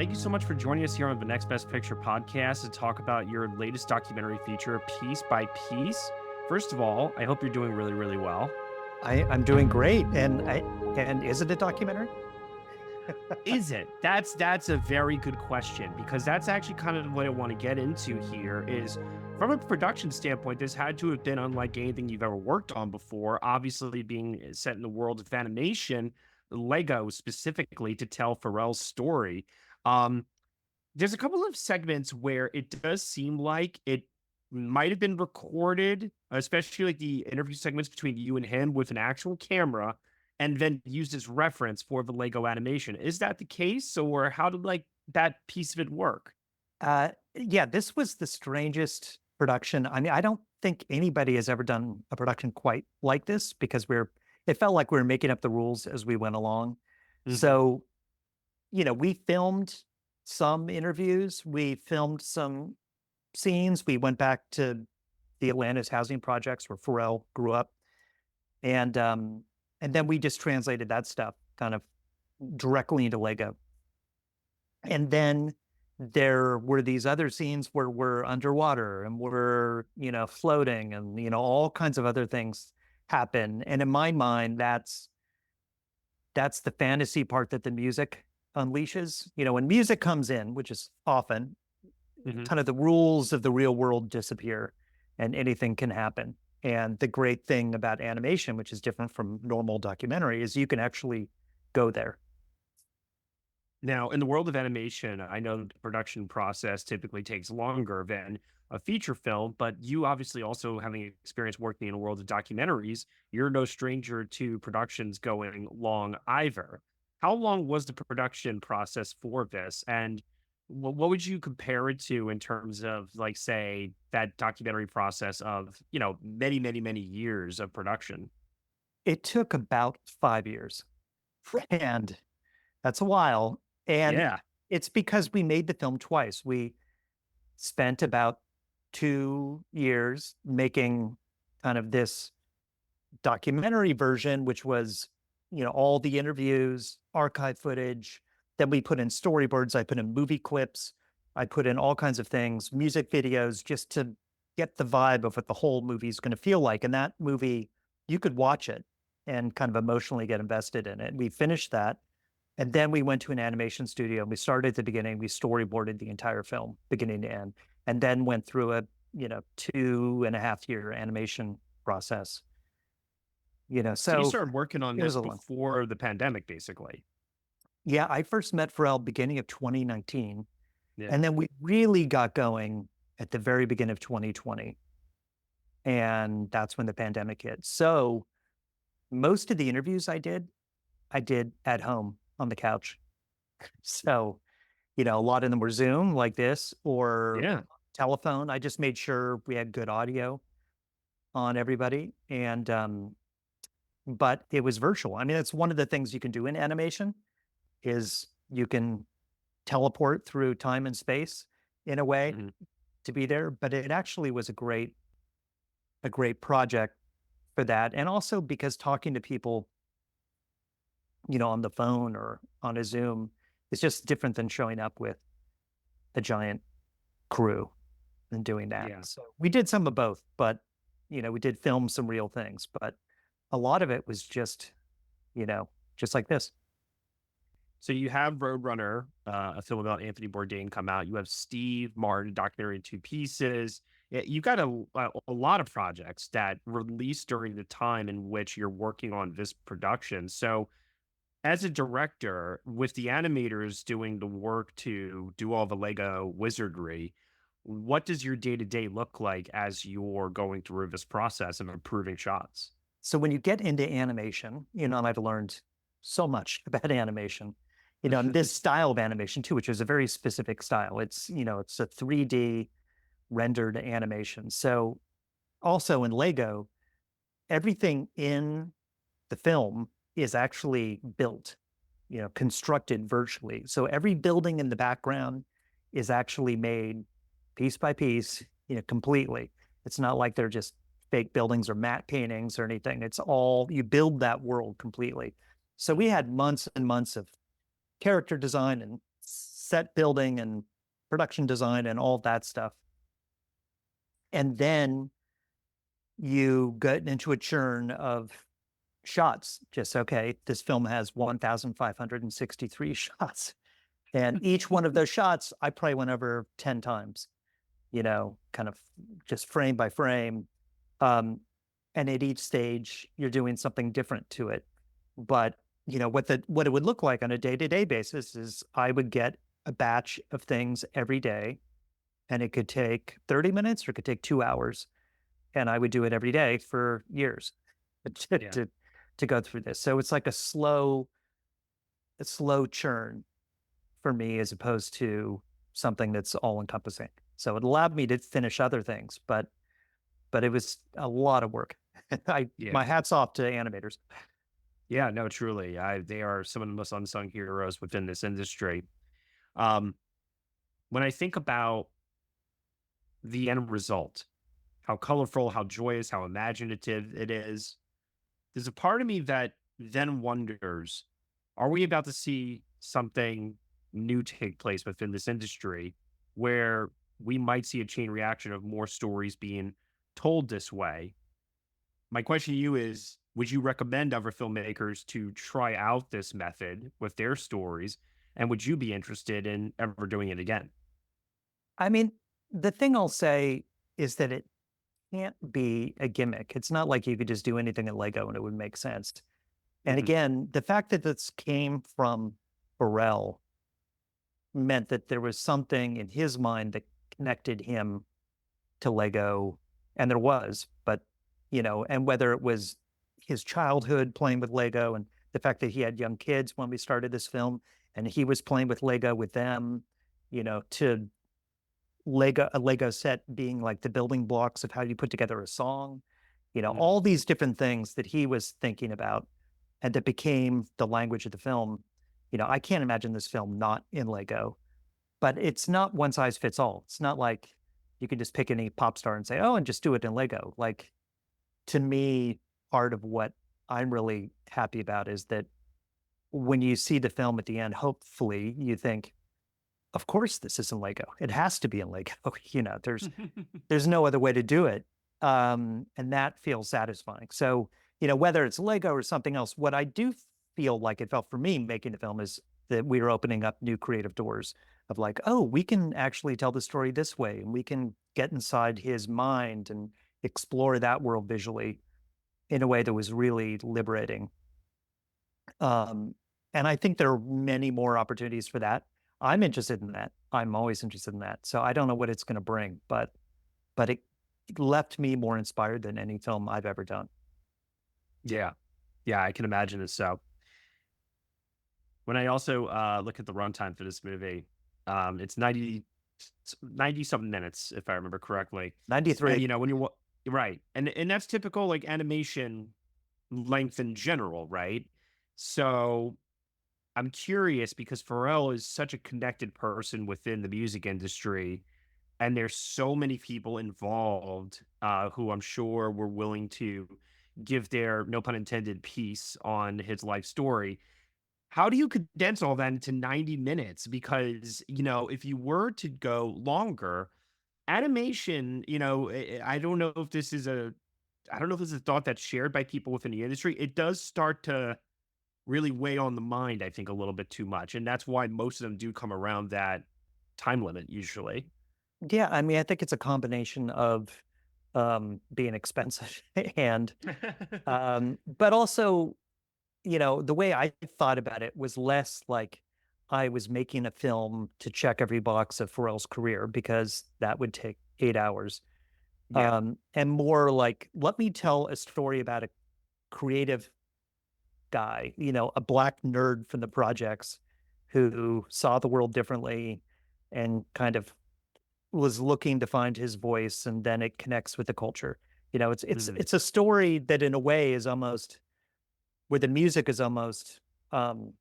thank you so much for joining us here on the Next Best Picture podcast to talk about your latest documentary feature, Piece by Piece. First of all, I hope you're doing really, really well. I'm doing great. And is it a documentary? Is it? That's a very good question, because that's actually kind of what I want to get into here is from a production standpoint, this had to have been unlike anything you've ever worked on before, obviously being set in the world of animation, Lego specifically to tell Pharrell's story. Um, there's a couple of segments where it does seem like it might have been recorded, especially like the interview segments between you and him with an actual camera, and then used as reference for the Lego animation. Is that the case, or how did like that piece of it work? Yeah, this was the strangest production. I mean, I don't think anybody has ever done a production quite like this because it felt like we were making up the rules as we went along. Mhm. So, we filmed some interviews, we filmed some scenes. We went back to the Atlanta's housing projects where Pharrell grew up. And then we just translated that stuff kind of directly into Lego. And then there were these other scenes where we're underwater and we're, floating and, all kinds of other things happen. And in my mind, that's the fantasy part that the music unleashes. When music comes in, which is often, Mhm. kind of the rules of the real world disappear and anything can happen. And the great thing about animation, which is different from normal documentary, is you can actually go there. Now, in the world of animation, I know the production process typically takes longer than a feature film, but you obviously also having experience working in a world of documentaries, you're no stranger to productions going long either. How long was the production process for this? And what would you compare it to in terms of, like, say, that documentary process of, many, many, many years of production? It took about 5 years, and that's a while. And Yeah. it's because we made the film twice. We spent about 2 years making kind of this documentary version, which was, all the interviews, archive footage. Then we put in storyboards. I put in movie clips. I put in all kinds of things, music videos, just to get the vibe of what the whole movie is going to feel like. And that movie, you could watch it and kind of emotionally get invested in it. We finished that. And then we went to an animation studio and we started at the beginning. We storyboarded the entire film, beginning to end, and then went through a, 2.5 year animation process. So you So started working on it was this a long. before the pandemic, basically. Yeah, I first met Pharrell beginning of 2019, Yeah. and then we really got going at the very beginning of 2020, and that's when the pandemic hit. So most of the interviews I did at home on the couch. So, a lot of them were Zoom like this or Yeah. telephone. I just made sure we had good audio on everybody, and but it was virtual. I mean, it's one of the things you can do in animation is you can teleport through time and space in a way Mhm. to be there, but it actually was a great project for that. And also because talking to people, on the phone or on a Zoom is just different than showing up with a giant crew and doing that. Yeah. So we did some of both, but we did film some real things, but a lot of it was you know, just like this. So you have Roadrunner, a film about Anthony Bourdain, come out. You have Steve Martin, documentary in two pieces. Yeah, you've got a lot of projects that released during the time in which you're working on this production. So as a director, with the animators doing the work to do all the Lego wizardry, what does your day to day look like as you're going through this process of improving shots? So when you get into animation, and I've learned so much about animation, and this style of animation too, which is a very specific style. It's a 3D rendered animation. So also in Lego, everything in the film is actually built, constructed virtually. So every building in the background is actually made piece by piece, completely. It's not like they're just fake buildings or matte paintings or anything. It's all you build that world completely. So we had months and months of character design and set building and production design and all that stuff. And then you get into a churn of shots. Just, okay, this film has 1,563 shots. And each one of those shots, I probably went over 10 times, kind of just frame by frame. And at each stage, you're doing something different to it. But, what it would look like on a day-to-day basis is I would get a batch of things every day, and it could take 30 minutes or it could take 2 hours. And I would do it every day for years Yeah. to go through this. So it's like a slow churn for me, as opposed to something that's all encompassing. So it allowed me to finish other things, but it was a lot of work. Yeah. My hat's off to animators. Yeah, no, truly. They are some of the most unsung heroes within this industry. Um, when I think about the end result, how colorful, how joyous, how imaginative it is, there's a part of me that then wonders, are we about to see something new take place within this industry where we might see a chain reaction of more stories being told this way? My question to you is, would you recommend other filmmakers to try out this method with their stories? And would you be interested in ever doing it again? I mean, the thing I'll say is that it can't be a gimmick. It's not like you could just do anything in Lego and it would make sense. And Mhm. again, the fact that this came from Pharrell meant that there was something in his mind that connected him to Lego, and there was, but and whether it was his childhood playing with Lego and the fact that he had young kids when we started this film and he was playing with Lego with them, to a Lego set being like the building blocks of how you put together a song, Mhm. all these different things that he was thinking about and that became the language of the film. I can't imagine this film not in Lego, but it's not one size fits all. It's not like you can just pick any pop star and say, oh, and just do it in Lego. Like, to me, part of what I'm really happy about is that when you see the film at the end, hopefully you think, of course this is in Lego. It has to be in Lego. There's no other way to do it. And that feels satisfying. So, whether it's Lego or something else, what I do feel like it felt for me making the film is that we were opening up new creative doors of like, oh, we can actually tell the story this way, and we can get inside his mind and explore that world visually in a way that was really liberating. Um, and I think there are many more opportunities for that. I'm interested in that. I'm always interested in that. So I don't know what it's going to bring, but it left me more inspired than any film I've ever done. Yeah. Yeah, I can imagine it. So when I also look at the runtime for this movie, it's 90 something minutes, if I remember correctly. And 93. when right. And that's typical like animation length in general, right? So I'm curious because Pharrell is such a connected person within the music industry, and there's so many people involved who I'm sure were willing to give their, no pun intended, piece on his life story. How do you condense all that into 90 minutes? Because, if you were to go longer, animation, I don't know if this is I don't know if this is a thought that's shared by people within the industry. It does start to really weigh on the mind, I think, a little bit too much. And that's why most of them do come around that time limit usually. Yeah, I mean, I think it's a combination of being expensive and but also, the way I thought about it was less like I was making a film to check every box of Pharrell's career because that would take 8 hours. Yeah. And more like, let me tell a story about a creative guy, a black nerd from the projects who saw the world differently and kind of was looking to find his voice, and then it connects with the culture. Mhm. It's a story that in a way is almost where the music is almost um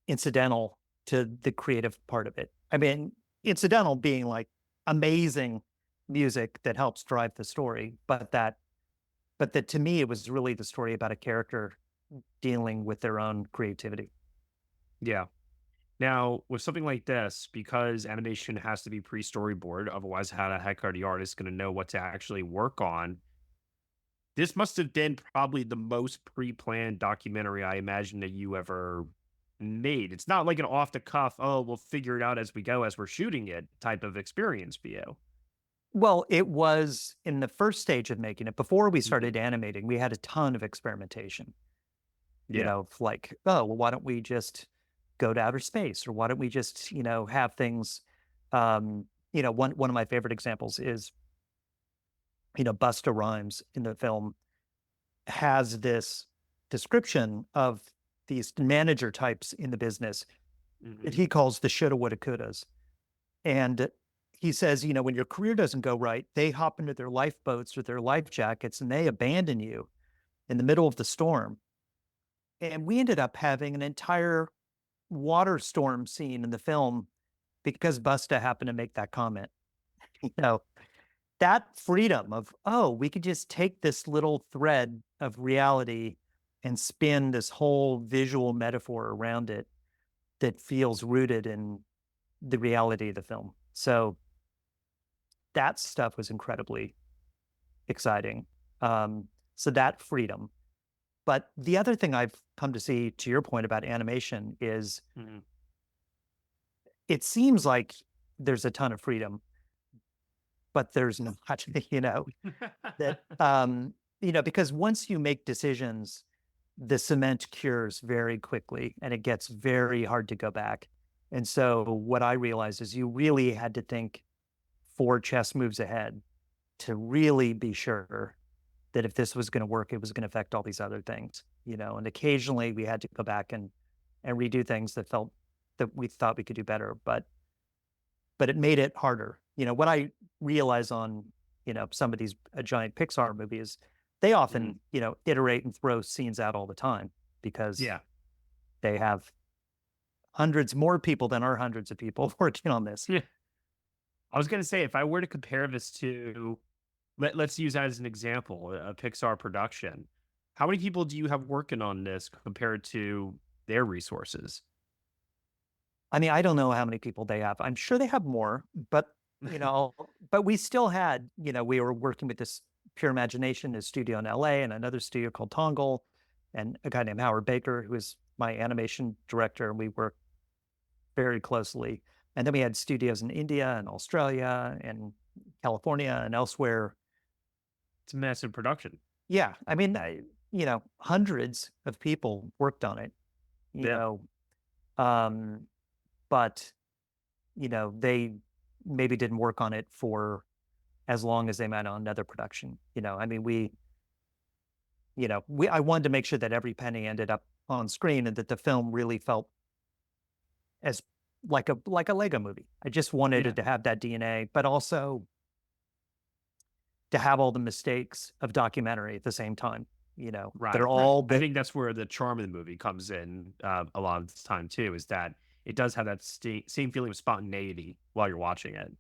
incidental to the creative part of it. I mean, incidental being like amazing music that helps drive the story, but that to me it was really the story about a character dealing with their own creativity. Yeah. Now, with something like this, because animation has to be pre-storyboard, otherwise, how the heck are the artists going to know what to actually work on? This must have been probably the most pre-planned documentary I imagine that you ever made. It's not like an off the cuff, oh, we'll figure it out as we go as we're shooting it type of experience for you. Well, it was in the first stage of making it, before we Mhm. started animating, we had a ton of experimentation, Yeah. like, oh, well, why don't we just go to outer space? Or why don't we just, have things, one of my favorite examples is, Busta Rhymes in the film has this description of these manager types in the business that Mhm. he calls the shoulda, woulda, couldas. And he says, when your career doesn't go right, they hop into their lifeboats or their life jackets and they abandon you in the middle of the storm. And we ended up having an entire water storm scene in the film because Busta happened to make that comment. You know, that freedom of, oh, we could just take this little thread of reality and spin this whole visual metaphor around it that feels rooted in the reality of the film. So that stuff was incredibly exciting. So that freedom. But the other thing I've come to see, to your point about animation, is Mhm. it seems like there's a ton of freedom, but there's not, that, because once you make decisions, the cement cures very quickly and it gets very hard to go back. And so what I realized is you really had to think 4 chess moves ahead to really be sure that if this was gonna work, it was gonna affect all these other things, and occasionally we had to go back and redo things that we thought we could do better, but it made it harder. What I realize on, some of these, giant Pixar movies, they Mhm. often, iterate and throw scenes out all the time because Yeah. they have hundreds more people than our hundreds of people working on this. Yeah. I was gonna say, if I were to compare this to let's use that as an example, a Pixar production. How many people do you have working on this compared to their resources? I mean, I don't know how many people they have. I'm sure they have more, but we still had, we were working with this Pure Imagination, a studio in LA, and another studio called Tongle, and a guy named Howard Baker, who is my animation director, and we worked very closely. And then we had studios in India and Australia and California and elsewhere. It's a massive production. Yeah, I mean, hundreds of people worked on it, you Yeah. know, um, but they maybe didn't work on it for as long as they might on another production. I mean, I wanted to make sure that every penny ended up on screen and that the film really felt as like a Lego movie. I just wanted Yeah. it to have that DNA, but also to have all the mistakes of documentary at the same time. That Right, are right. all I but think that's where the charm of the movie comes in, a lot of the time too, is that it does have that same feeling of spontaneity while you're watching it.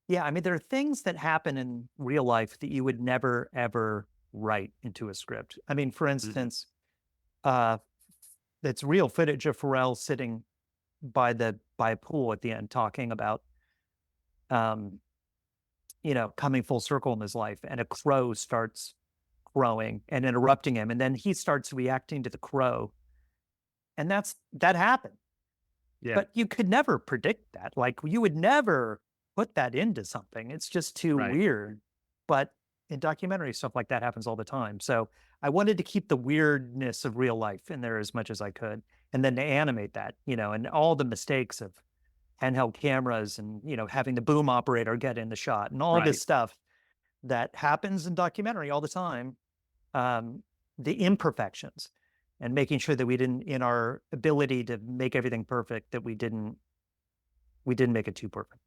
yeah, I mean, there are things that happen in real life that you would never ever write into a script. I mean, for Mhm. instance, uh, it's real footage of Pharrell sitting by a pool at the end talking about, um, coming full circle in his life, and a crow starts crowing and interrupting him, and then he starts reacting to the crow, and that happened. Yeah, But you could never predict that. Like, you would never put that into something. It's just too right. weird. But in documentary, stuff like that happens all the time. So I wanted to keep the weirdness of real life in there as much as I could, and then to animate that, and all the mistakes of handheld cameras and, having the boom operator get in the shot and all this Right. stuff that happens in documentary all the time. Um, the imperfections and making sure that we didn't, in our ability to make everything perfect, that we didn't make it too perfect.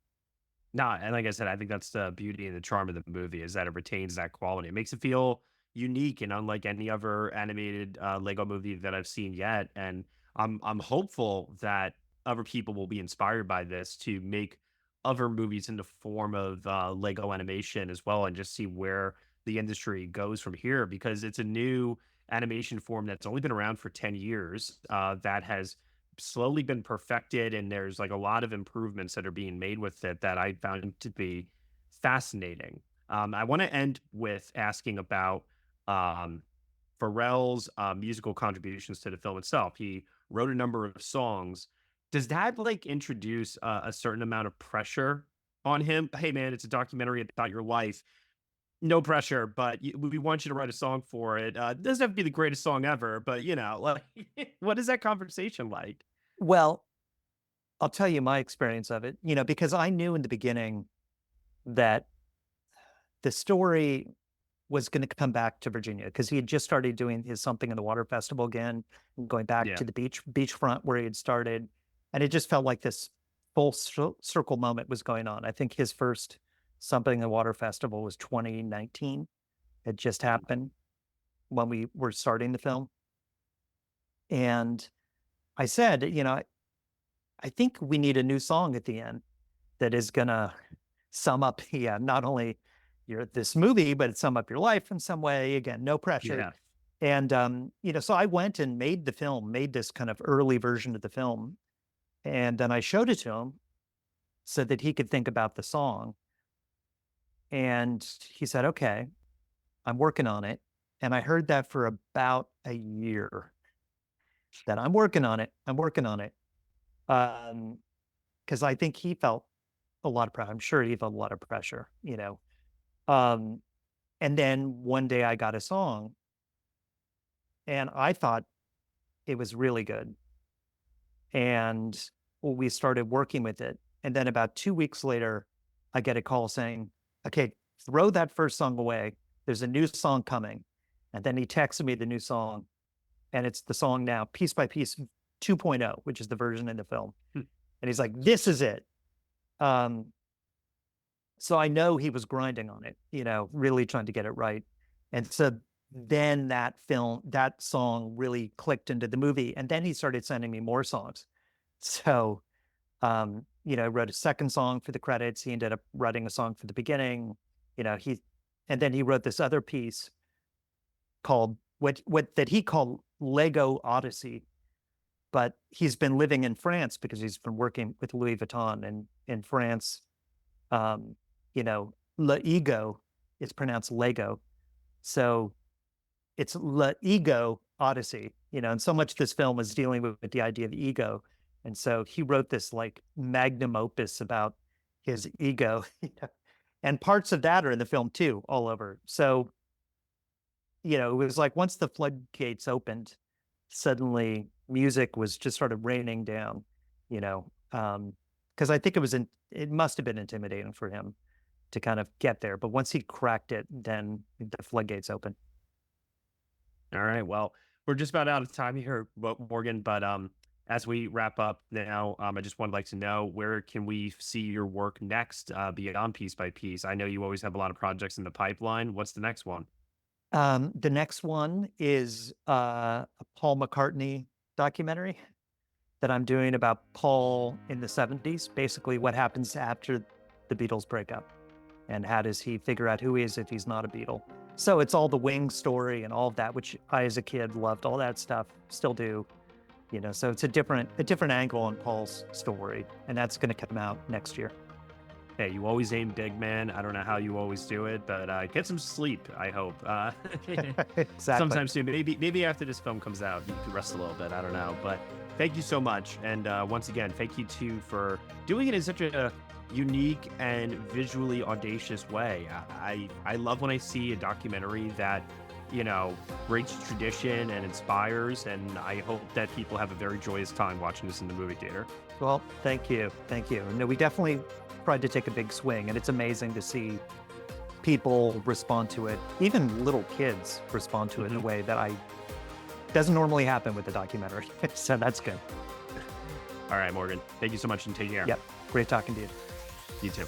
No, and like I said, I think that's the beauty and the charm of the movie is that it retains that quality. It makes it feel unique and unlike any other animated Lego movie that I've seen yet. And I'm hopeful that other people will be inspired by this to make other movies in the form of Lego animation as well, and just see where the industry goes from here because it's a new animation form that's only been around for 10 years that has slowly been perfected, and there's like a lot of improvements that are being made with it that I found to be fascinating. I want to end with asking about um, Pharrell's musical contributions to the film itself. He wrote a number of songs. Does that like introduce a certain amount of pressure on him? Hey, man, it's a documentary about your life. No pressure, but we want you to write a song for it. It doesn't have to be the greatest song ever, but like, what is that conversation like? Well, I'll tell you my experience of it, because I knew in the beginning that the story was going to come back to Virginia because he had just started doing his Something in the Water festival again, and going back Yeah. to the beachfront where he had started, and it just felt like this full circle moment was going on. I think his first Something in the Water festival was 2019. It just happened when we were starting the film, and I said, I think we need a new song at the end that is gonna sum up, yeah, not only your this movie, but it sum up your life in some way. Again, no pressure. Yeah. And so I went and made this kind of early version of the film, and then I showed it to him so that he could think about the song. And he said, "Okay, I'm working on it." And I heard that for about a year. That I'm working on it. I'm working on it. Because I think he felt a lot of pressure. I'm sure he felt a lot of pressure. Um, and then one day I got a song and I thought it was really good. And we started working with it. And then about 2 weeks later, I get a call saying, "Okay, throw that first song away. There's a new song coming." And then he texted me the new song, and it's the song now, Piece by Piece 2.0, which is the version in the film. Hmm. And he's like, "This is it." Um, so I know he was grinding on it, really trying to get it right. And so then that song really clicked into the movie. And then he started sending me more songs. So, I wrote a second song for the credits. He ended up writing a song for the beginning. And then he wrote this other piece called what that he called Lego Odyssey. But he's been living in France because he's been working with Louis Vuitton, and in France, um, Le Ego is pronounced Lego. So it's Le Ego Odyssey, and so much this film is dealing with the idea of ego. And so he wrote this like magnum opus about his ego, and parts of that are in the film too, all over. So, it was like once the floodgates opened, suddenly music was just started raining down, because I think it must have been intimidating for him to kind of get there. But once he cracked it, then the floodgates open. All right. Well, we're just about out of time here, Morgan. But as we wrap up now, I just would like to know, where can we see your work next, beyond Piece by Piece? I know you always have a lot of projects in the pipeline. What's the next one? The next one is a Paul McCartney documentary that I'm doing about Paul in the 70s, basically what happens after the Beatles break up and how does he figure out who he is if he's not a Beatle. So it's all the Wings story and all of that, which I as a kid loved, all that stuff, still do. So it's a different angle on Paul's story, and that's going to come out next year. Hey, you always aim big, man. I don't know how you always do it, but get some sleep, I hope. Exactly. Sometime soon. Maybe after this film comes out, you can rest a little bit. I don't know. But thank you so much. And once again, thank you, too, for doing it in such a unique and visually audacious way. I love when I see a documentary that, breaks tradition and inspires, and I hope that people have a very joyous time watching this in the movie theater. Well, thank you. Thank you. No, we definitely tried to take a big swing, and it's amazing to see people respond to it. Even little kids respond to it in a way that doesn't normally happen with a documentary. So that's good. All right, Morgan. Thank you so much, and take care. Yep. Great talking to you. You too.